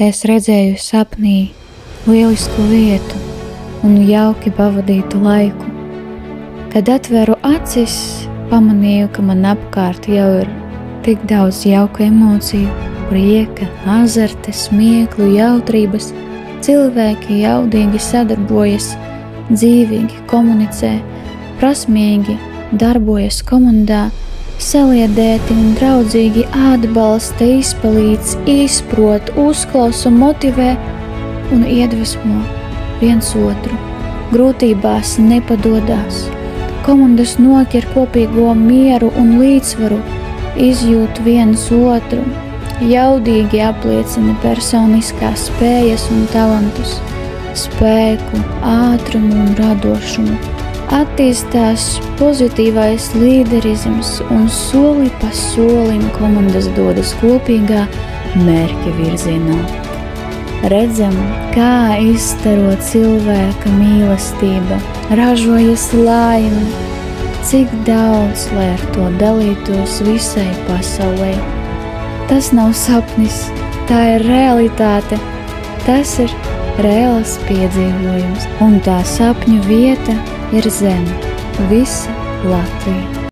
Es redzēju sapnī lielisku vietu un jauki pavadītu laiku. Kad atveru acis, pamanīju, ka man apkārt jau ir tik daudz jauku emociju, prieka, azarta, smieklu, jautrības. Cilvēki jaudīgi sadarbojas, dzīvīgi komunicē, prasmīgi darbojas komandā, saliedēti un draudzīgi atbalsta, izpalīdz, izprot, uzklausa, motivē un iedvesmo viens otru. Grūtībās nepadodās. Komandas noķer kopīgo mieru un līdzsvaru, izjūt viens otru, jaudīgi apliecina personiskās spējas un talantus, spēku, ātrumu un radošumu. Attīstās pozitīvais līderisms un soli pa solim komandas dodas kopīgā mērķa virzienā. Redzam, kā izstaro cilvēka mīlestība, ražojas laime, cik daudz, lai ar to dalītos visai pasaulē. Tas nav sapnis, tā ir realitāte, tas ir reāls piedzīvojums, un tā sapņu vieta ir zeme, visa Latvija.